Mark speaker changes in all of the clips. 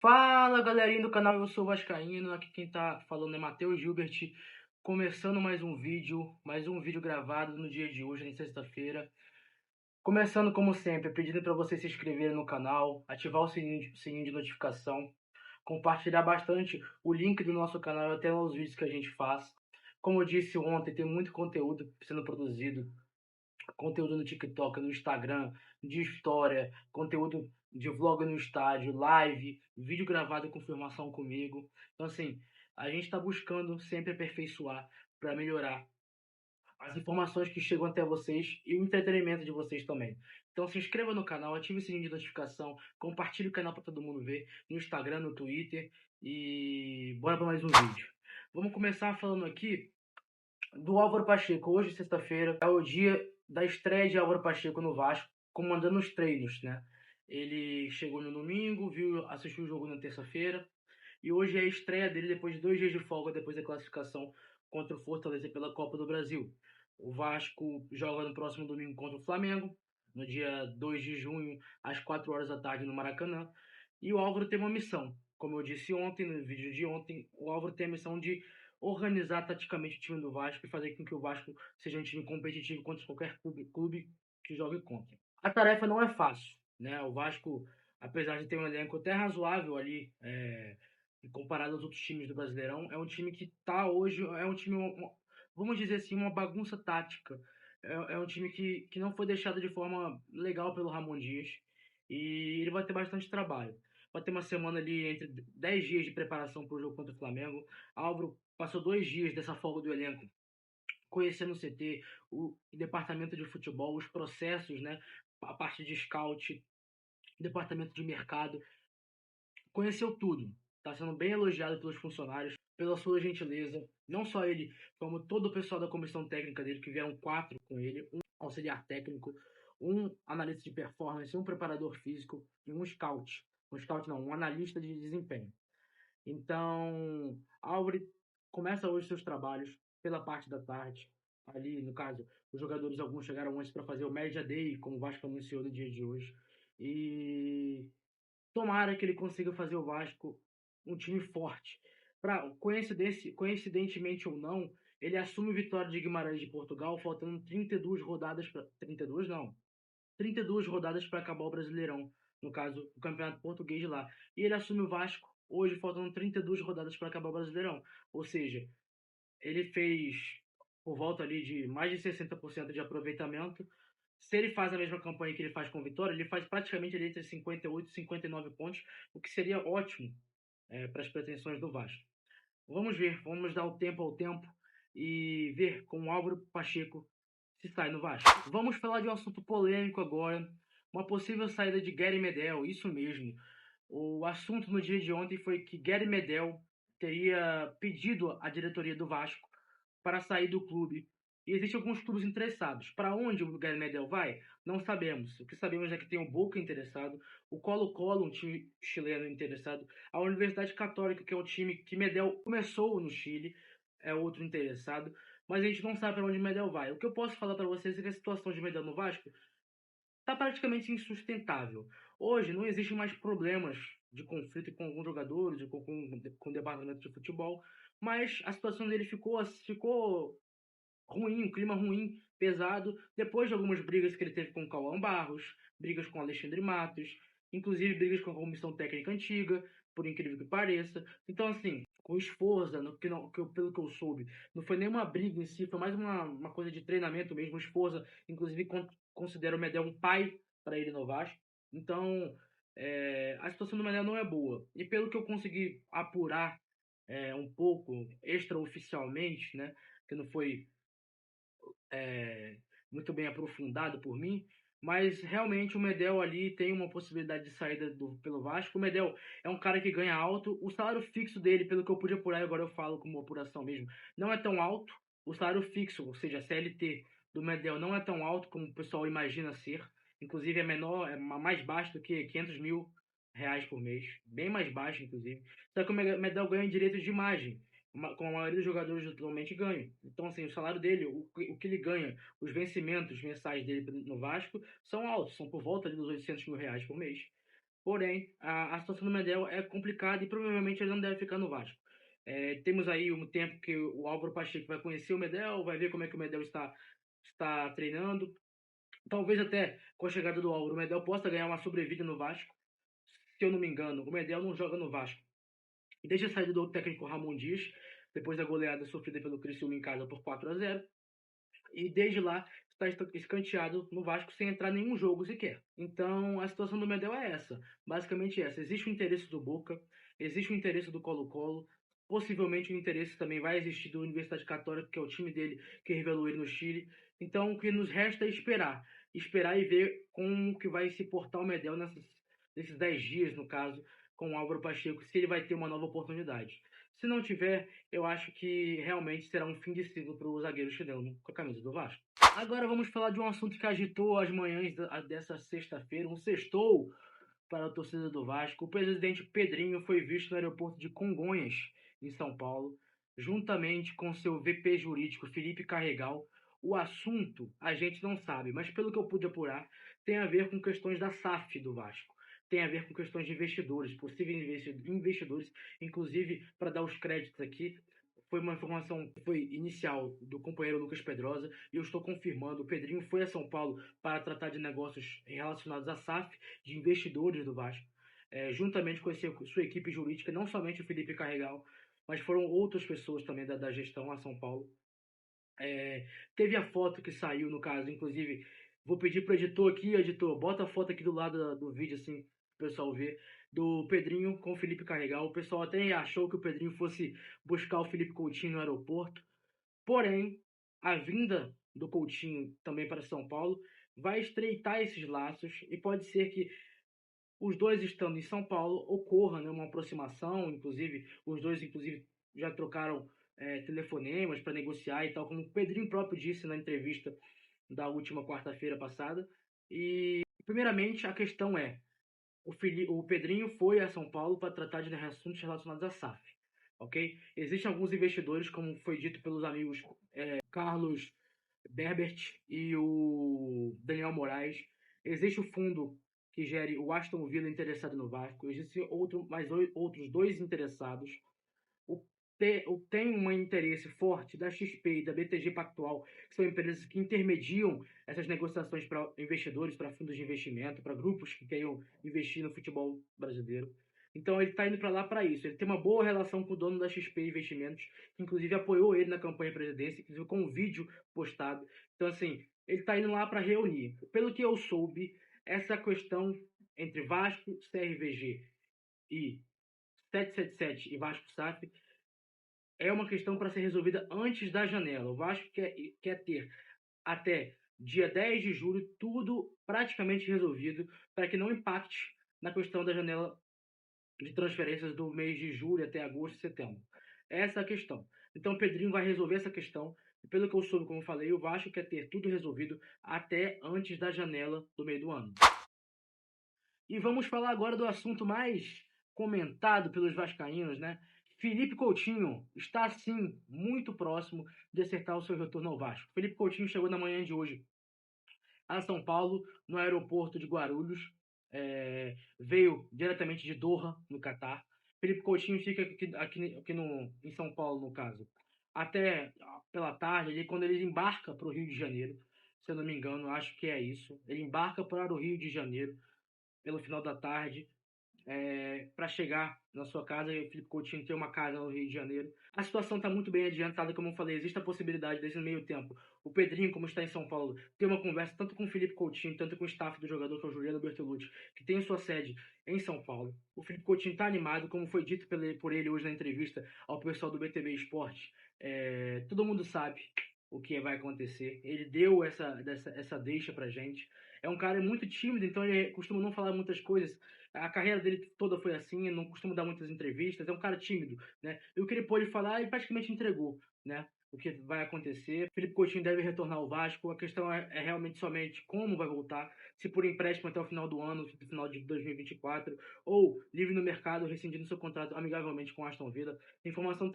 Speaker 1: Fala galerinha do canal, eu sou o Vascaíno, aqui quem tá falando é Matheus Gilbert, começando mais um vídeo gravado no dia de hoje, na sexta-feira. Começando como sempre, pedindo para vocês se inscreverem no canal, ativar o sininho de notificação, compartilhar bastante o link do nosso canal até nos vídeos que a gente faz. Como eu disse ontem, tem muito conteúdo sendo produzido, conteúdo no TikTok, no Instagram, de história, conteúdo de vlog no estádio, live, vídeo gravado com filmação comigo. Então, assim, a gente está buscando sempre aperfeiçoar para melhorar as informações que chegam até vocês e o entretenimento de vocês também. Então se inscreva no canal, ative o sininho de notificação, compartilhe o canal para todo mundo ver no Instagram, no Twitter e bora para mais um vídeo. Vamos começar falando aqui do Álvaro Pacheco. Hoje, sexta-feira, é o dia da estreia de Álvaro Pacheco no Vasco, comandando os treinos, né? Ele chegou no domingo, assistiu o jogo na terça-feira, e hoje é a estreia dele depois de 2 dias de folga, depois da classificação contra o Fortaleza pela Copa do Brasil. O Vasco joga no próximo domingo contra o Flamengo, no dia 2 de junho, às 4 horas da tarde, no Maracanã. E o Álvaro tem uma missão. Como eu disse ontem, no vídeo de ontem, o Álvaro tem a missão de organizar taticamente o time do Vasco e fazer com que o Vasco seja um time competitivo contra qualquer clube que jogue contra. A tarefa não é fácil, né? O Vasco, apesar de ter um elenco até razoável ali, comparado aos outros times do Brasileirão, é um time que está hoje, é um time, vamos dizer assim, uma bagunça tática. É um time que não foi deixado de forma legal pelo Ramon Dias e ele vai ter bastante trabalho. Vai ter uma semana ali entre 10 dias de preparação para o jogo contra o Flamengo. Álvaro passou 2 dias dessa folga do elenco conhecendo o CT, o departamento de futebol, os processos, né? A parte de scout, departamento de mercado, conheceu tudo. Está sendo bem elogiado pelos funcionários, pela sua gentileza. Não só ele, como todo o pessoal da comissão técnica dele, que vieram 4 com ele, um auxiliar técnico, um analista de performance, um preparador físico e um scout. Um scout não, um analista de desempenho. Então, Álvaro começa hoje seus trabalhos pela parte da tarde. Ali, no caso, os jogadores alguns chegaram antes para fazer o Media Day, como o Vasco anunciou no dia de hoje. E tomara que ele consiga fazer o Vasco um time forte. Coincidentemente ou não, ele assume o Vitória de Guimarães de Portugal, faltando 32 rodadas para 32 não, 32 rodadas para acabar o Brasileirão, no caso, o Campeonato Português lá. E ele assume o Vasco hoje, faltando 32 rodadas para acabar o Brasileirão. Ou seja, ele fez por volta ali de mais de 60% de aproveitamento. Se ele faz a mesma campanha que ele faz com o Vitória, ele faz praticamente ali entre 58 e 59 pontos, o que seria ótimo para as pretensões do Vasco. Vamos ver, vamos dar o tempo ao tempo e ver com o Álvaro Pacheco se sai no Vasco. Vamos falar de um assunto polêmico agora, uma possível saída de Gary Medel, isso mesmo. O assunto no dia de ontem foi que Gary Medel teria pedido à diretoria do Vasco para sair do clube. E existem alguns clubes interessados. Para onde o Gary Medel vai? Não sabemos. O que sabemos é que tem o Boca interessado, o Colo-Colo, um time chileno interessado, a Universidade Católica, que é o time que Medel começou no Chile, é outro interessado, mas a gente não sabe para onde o Medel vai. O que eu posso falar para vocês é que a situação de Medel no Vasco está praticamente insustentável. Hoje não existem mais problemas de conflito com alguns jogadores, com o departamento de futebol, mas a situação dele ficou ruim, um clima ruim, pesado, depois de algumas brigas que ele teve com o Cauã Barros, brigas com o Alexandre Matos, inclusive brigas com a comissão técnica antiga, por incrível que pareça. Então, assim, com esforça, pelo que eu soube, não foi nenhuma briga em si, foi mais uma coisa de treinamento mesmo. Esforça, inclusive, considera o Medel um pai para ele no Vasco. Então, a situação do Medel não é boa. E pelo que eu consegui apurar um pouco extraoficialmente, né, que não foi é, muito bem aprofundado por mim, mas realmente o Medel ali tem uma possibilidade de saída pelo Vasco. O Medel é um cara que ganha alto, o salário fixo dele, pelo que eu pude apurar, agora eu falo como apuração mesmo, não é tão alto. O salário fixo, ou seja, a CLT do Medel não é tão alto como o pessoal imagina ser. Inclusive é menor, é mais baixo do que 500 mil reais por mês, bem mais baixo, inclusive. Só que o Medel ganha direitos de imagem, como a maioria dos jogadores atualmente ganham. Então, assim, o salário dele, o que ele ganha, os vencimentos mensais dele no Vasco são altos, são por volta dos 800 mil reais por mês. Porém, a situação do Medel é complicada e provavelmente ele não deve ficar no Vasco. Temos aí um tempo que o Álvaro Pacheco vai conhecer o Medel, vai ver como é que o Medel está treinando. Talvez até com a chegada do Álvaro, o Medel possa ganhar uma sobrevida no Vasco. Se eu não me engano, o Medel não joga no Vasco desde a saída do técnico Ramon Dias, depois da goleada sofrida pelo Criciúma em casa por 4-0. E desde lá está escanteado no Vasco sem entrar em nenhum jogo sequer. Então a situação do Medel é essa, basicamente essa. Existe o interesse do Boca, existe o interesse do Colo-Colo, possivelmente o interesse também vai existir da Universidade Católica, que é o time dele que revelou ele no Chile. Então o que nos resta é esperar e ver como que vai se portar o Medel nesses 10 dias, no caso, com o Álvaro Pacheco, se ele vai ter uma nova oportunidade. Se não tiver, eu acho que realmente será um fim de ciclo para o zagueiro chileno com a camisa do Vasco. Agora vamos falar de um assunto que agitou as manhãs dessa sexta-feira, um sextou para a torcida do Vasco. O presidente Pedrinho foi visto no aeroporto de Congonhas, em São Paulo, juntamente com seu VP jurídico Felipe Carregal. O assunto a gente não sabe, mas pelo que eu pude apurar, tem a ver com questões da SAF do Vasco. Tem a ver com questões de investidores, possíveis investidores, inclusive para dar os créditos aqui. Foi uma informação que foi inicial do companheiro Lucas Pedrosa e eu estou confirmando. O Pedrinho foi a São Paulo para tratar de negócios relacionados à SAF, de investidores do Vasco, juntamente com sua equipe jurídica, não somente o Felipe Carregal, mas foram outras pessoas também da gestão a São Paulo. Teve a foto que saiu, no caso, inclusive, vou pedir para o editor aqui, editor, bota a foto aqui do lado do vídeo, assim, para o pessoal ver, do Pedrinho com o Felipe Carregal. O pessoal até achou que o Pedrinho fosse buscar o Felipe Coutinho no aeroporto, porém, a vinda do Coutinho também para São Paulo vai estreitar esses laços e pode ser que os dois estando em São Paulo ocorra, né, uma aproximação, inclusive os dois já trocaram telefonemas para negociar e tal, como o Pedrinho próprio disse na entrevista da última quarta-feira passada. E primeiramente a questão é o Pedrinho foi a São Paulo para tratar de assuntos relacionados à SAF, ok? Existem alguns investidores, como foi dito pelos amigos Carlos Berbert e o Daniel Moraes. Existe o fundo que gere o Aston Villa interessado no Vasco. Existem outros dois interessados. Tem um interesse forte da XP e da BTG Pactual, que são empresas que intermediam essas negociações para investidores, para fundos de investimento, para grupos que queiram investir no futebol brasileiro. Então ele está indo para lá para isso. Ele tem uma boa relação com o dono da XP Investimentos, que inclusive apoiou ele na campanha presidência, inclusive com um vídeo postado. Então, assim, ele está indo lá para reunir. Pelo que eu soube, essa questão entre Vasco, CRVG e 777 e Vasco SAF é uma questão para ser resolvida antes da janela. O Vasco quer ter até dia 10 de julho tudo praticamente resolvido para que não impacte na questão da janela de transferências do mês de julho até agosto e setembro. Essa é a questão. Então o Pedrinho vai resolver essa questão. E pelo que eu soube, como eu falei, o Vasco quer ter tudo resolvido até antes da janela do meio do ano. E vamos falar agora do assunto mais comentado pelos vascaínos, né? Felipe Coutinho está, sim, muito próximo de acertar o seu retorno ao Vasco. Felipe Coutinho chegou na manhã de hoje a São Paulo, no aeroporto de Guarulhos. Veio diretamente de Doha, no Catar. Felipe Coutinho fica aqui em São Paulo, no caso, até pela tarde, quando ele embarca para o Rio de Janeiro. Se eu não me engano, acho que é isso. Ele embarca para o Rio de Janeiro pelo final da tarde, para chegar na sua casa. E o Felipe Coutinho tem uma casa no Rio de Janeiro. A situação está muito bem adiantada, como eu falei. Existe a possibilidade desse meio tempo o Pedrinho, como está em São Paulo, ter uma conversa tanto com o Felipe Coutinho, tanto com o staff do jogador, que é o Juliano Bertolucci, que tem sua sede em São Paulo. O Felipe Coutinho está animado, como foi dito por ele hoje na entrevista ao pessoal do BTB Esporte. Todo mundo sabe o que vai acontecer. Ele deu essa deixa pra gente. É um cara muito tímido, então ele costuma não falar muitas coisas. A carreira dele toda foi assim, não costuma dar muitas entrevistas, é um cara tímido, né? E o que ele pôde falar, ele praticamente entregou, né? O que vai acontecer. Felipe Coutinho deve retornar ao Vasco. A questão é realmente somente como vai voltar, se por empréstimo até o final do ano, no final de 2024, ou livre no mercado, rescindindo seu contrato amigavelmente com Aston Villa. Informação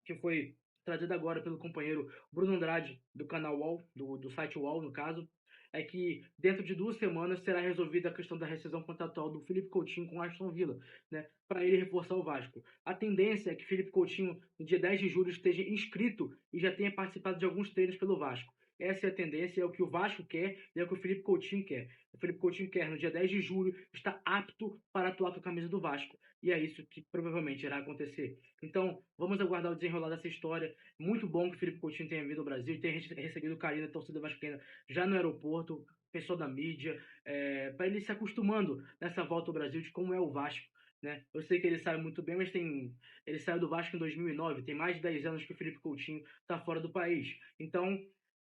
Speaker 1: que foi trazida agora pelo companheiro Bruno Andrade, do canal UOL, do site UOL, no caso. é que dentro de 2 semanas será resolvida a questão da rescisão contratual do Felipe Coutinho com o Aston Villa, né, para ele reforçar o Vasco. A tendência é que Felipe Coutinho, no dia 10 de julho, esteja inscrito e já tenha participado de alguns treinos pelo Vasco. Essa é a tendência, é o que o Vasco quer e é o que o Felipe Coutinho quer. O Felipe Coutinho quer, no dia 10 de julho, estar apto para atuar com a camisa do Vasco. E é isso que provavelmente irá acontecer. Então, vamos aguardar o desenrolar dessa história. Muito bom que o Felipe Coutinho tenha vindo ao Brasil e tenha recebido o carinho da torcida vascaína já no aeroporto, pessoal da mídia, para ele se acostumando nessa volta ao Brasil de como é o Vasco. Né? Eu sei que ele sabe muito bem, mas ele saiu do Vasco em 2009, tem mais de 10 anos que o Felipe Coutinho está fora do país. Então,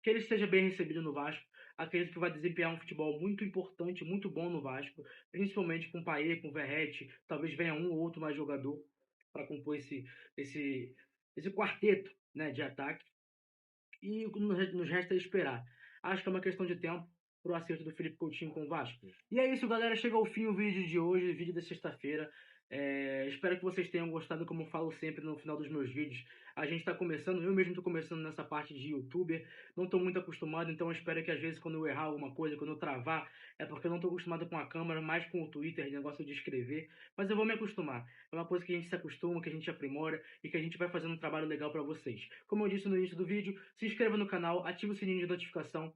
Speaker 1: que ele seja bem recebido no Vasco. Acredito que vai desempenhar um futebol muito importante, muito bom no Vasco, principalmente com o Payet, com o Verratti, talvez venha um ou outro mais jogador para compor esse quarteto, né, de ataque. E nos resta esperar. Acho que é uma questão de tempo pro acerto do Felipe Coutinho com o Vasco. E é isso, galera. Chega ao fim o vídeo de hoje, o vídeo da sexta-feira. Espero que vocês tenham gostado, como eu falo sempre no final dos meus vídeos. A gente está começando, eu mesmo estou começando nessa parte de youtuber, não estou muito acostumado, então eu espero que às vezes quando eu errar alguma coisa, quando eu travar, é porque eu não estou acostumado com a câmera, mais com o Twitter, negócio de escrever, mas eu vou me acostumar. É uma coisa que a gente se acostuma, que a gente aprimora e que a gente vai fazendo um trabalho legal para vocês. Como eu disse no início do vídeo, se inscreva no canal, ative o sininho de notificação,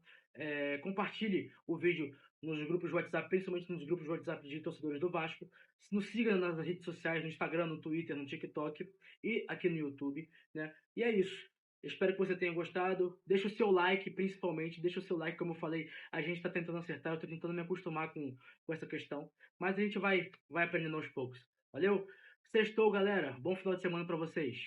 Speaker 1: compartilhe o vídeo nos grupos de WhatsApp, principalmente nos grupos de WhatsApp de torcedores do Vasco. Nos siga nas redes sociais, no Instagram, no Twitter, no TikTok e aqui no YouTube, né? E é isso. Espero que você tenha gostado. Deixa o seu like, principalmente. Deixa o seu like, como eu falei. A gente está tentando acertar. Eu estou tentando me acostumar com essa questão. Mas a gente vai aprendendo aos poucos. Valeu? Sextou, galera. Bom final de semana para vocês.